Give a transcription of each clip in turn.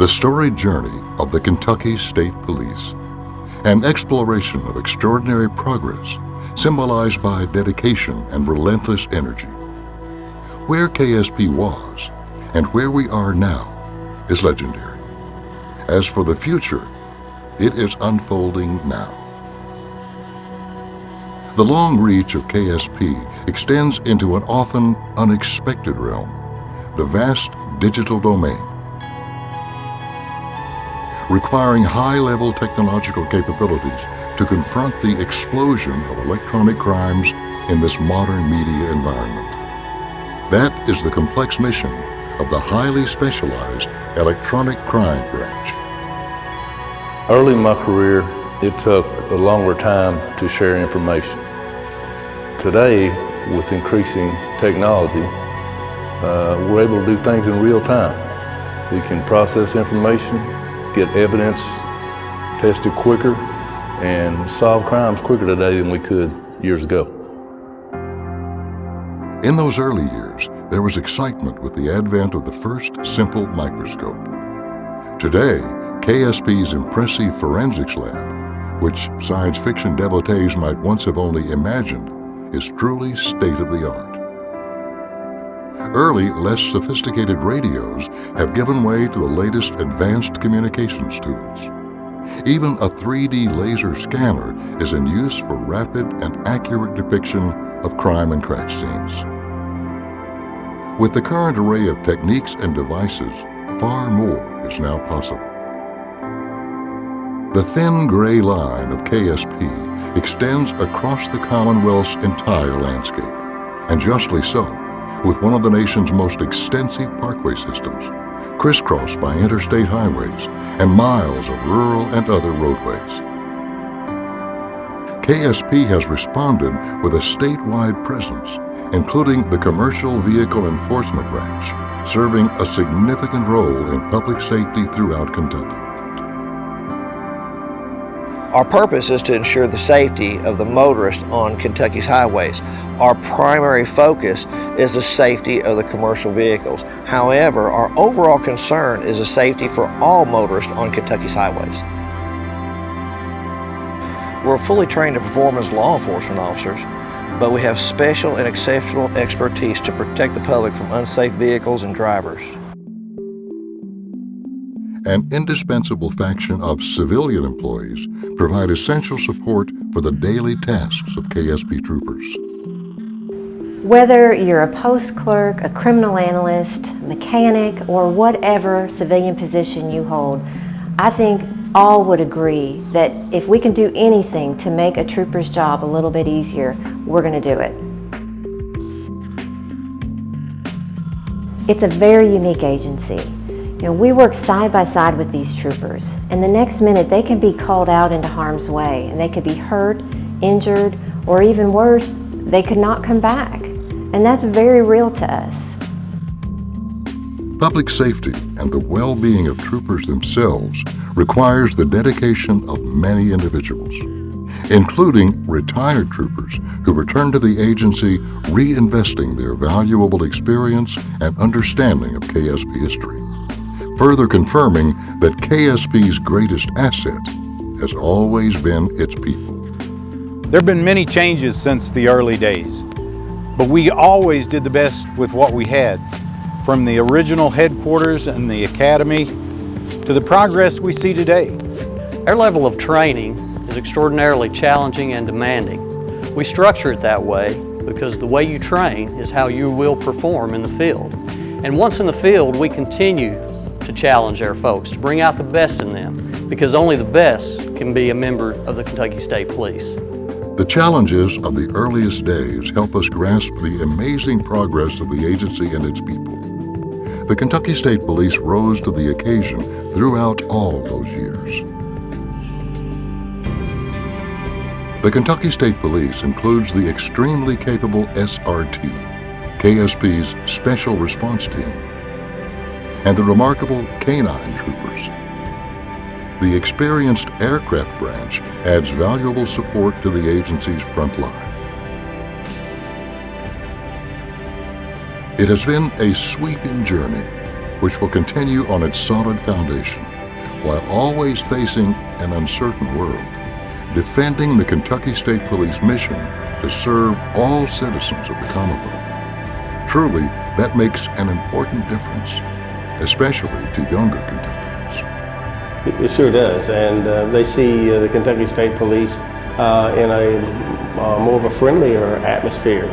The storied journey of the Kentucky State Police, an exploration of extraordinary progress symbolized by dedication and relentless energy. Where KSP was and where we are now is legendary. As for the future, it is unfolding now. The long reach of KSP extends into an often unexpected realm, the vast digital domain, requiring high-level technological capabilities to confront the explosion of electronic crimes in this modern media environment. That is the complex mission of the highly specialized Electronic Crime Branch. Early in my career, it took a longer time to share information. Today, with increasing technology, we're able to do things in real time. We can process information, get evidence tested quicker, and solve crimes quicker today than we could years ago. In those early years, there was excitement with the advent of the first simple microscope. Today, KSP's impressive forensics lab, which science fiction devotees might once have only imagined, is truly state-of-the-art. Early, less sophisticated radios have given way to the latest advanced communications tools. Even a 3D laser scanner is in use for rapid and accurate depiction of crime and crash scenes. With the current array of techniques and devices, far more is now possible. The thin gray line of KSP extends across the Commonwealth's entire landscape, and justly so, with one of the nation's most extensive parkway systems, crisscrossed by interstate highways and miles of rural and other roadways. KSP has responded with a statewide presence, including the Commercial Vehicle Enforcement Branch, serving a significant role in public safety throughout Kentucky. Our purpose is to ensure the safety of the motorist on Kentucky's highways. Our primary focus is the safety of the commercial vehicles. However, our overall concern is the safety for all motorists on Kentucky's highways. We're fully trained to perform as law enforcement officers, but we have special and exceptional expertise to protect the public from unsafe vehicles and drivers. An indispensable faction of civilian employees provide essential support for the daily tasks of KSP troopers. Whether you're a post clerk, a criminal analyst, mechanic, or whatever civilian position you hold, I think all would agree that if we can do anything to make a trooper's job a little bit easier, we're going to do it. It's a very unique agency. You know, we work side by side with these troopers, and the next minute they can be called out into harm's way, and they could be hurt, injured, or even worse, they could not come back. And that's very real to us. Public safety and the well-being of troopers themselves requires the dedication of many individuals, including retired troopers who return to the agency reinvesting their valuable experience and understanding of KSP history, further confirming that KSP's greatest asset has always been its people. There have been many changes since the early days, but we always did the best with what we had, from the original headquarters and the academy to the progress we see today. Our level of training is extraordinarily challenging and demanding. We structure it that way because the way you train is how you will perform in the field. And once in the field, we continue to challenge our folks, to bring out the best in them, because only the best can be a member of the Kentucky State Police. The challenges of the earliest days help us grasp the amazing progress of the agency and its people. The Kentucky State Police rose to the occasion throughout all those years. The Kentucky State Police includes the extremely capable SRT, KSP's Special Response Team, and the remarkable K-9 troopers. The experienced Aircraft Branch adds valuable support to the agency's front line. It has been a sweeping journey, which will continue on its solid foundation while always facing an uncertain world, defending the Kentucky State Police mission to serve all citizens of the Commonwealth. Truly, that makes an important difference, especially to younger Kentuckians. It sure does, and they see the Kentucky State Police in a more of a friendlier atmosphere.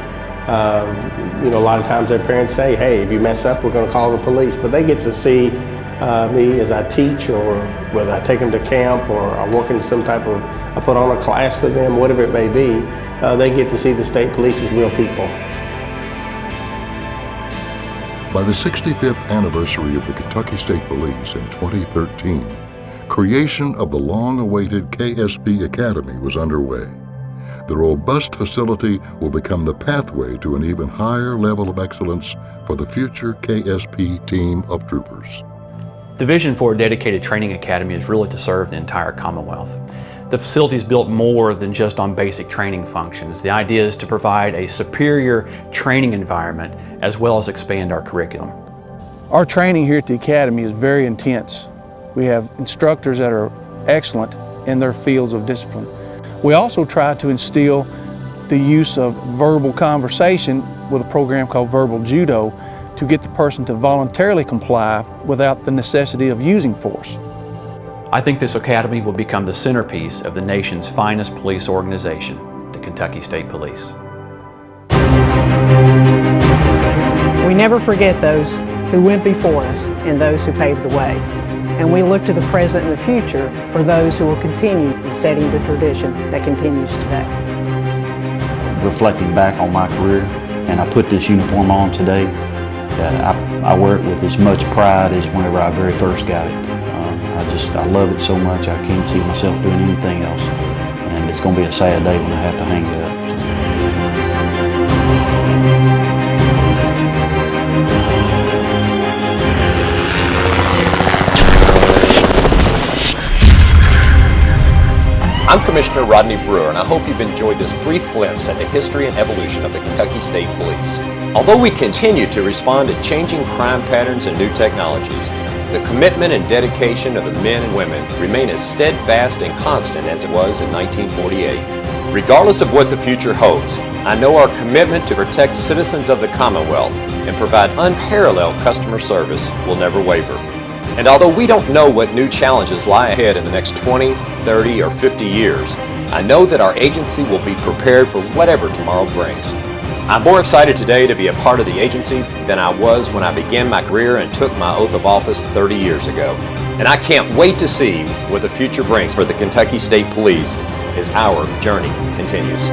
You know, a lot of times their parents say, hey, if you mess up, we're going to call the police, but they get to see me as I teach, or whether I take them to camp, or I work in some type of, I put on a class for them, whatever it may be, they get to see the state police as real people. By the 65th anniversary of the Kentucky State Police in 2013, creation of the long-awaited KSP Academy was underway. The robust facility will become the pathway to an even higher level of excellence for the future KSP team of troopers. The vision for a dedicated training academy is really to serve the entire Commonwealth. The facility is built more than just on basic training functions. The idea is to provide a superior training environment as well as expand our curriculum. Our training here at the Academy is very intense. We have instructors that are excellent in their fields of discipline. We also try to instill the use of verbal conversation with a program called Verbal Judo to get the person to voluntarily comply without the necessity of using force. I think this academy will become the centerpiece of the nation's finest police organization, the Kentucky State Police. We never forget those who went before us and those who paved the way. And we look to the present and the future for those who will continue in setting the tradition that continues today. Reflecting back on my career, and I put this uniform on today, I wear it with as much pride as whenever I very first got it. I love it so much I can't see myself doing anything else. And it's going to be a sad day when I have to hang it up. I'm Commissioner Rodney Brewer, and I hope you've enjoyed this brief glimpse at the history and evolution of the Kentucky State Police. Although we continue to respond to changing crime patterns and new technologies, the commitment and dedication of the men and women remain as steadfast and constant as it was in 1948. Regardless of what the future holds, I know our commitment to protect citizens of the Commonwealth and provide unparalleled customer service will never waver. And although we don't know what new challenges lie ahead in the next 20, 30, or 50 years, I know that our agency will be prepared for whatever tomorrow brings. I'm more excited today to be a part of the agency than I was when I began my career and took my oath of office 30 years ago. And I can't wait to see what the future brings for the Kentucky State Police as our journey continues.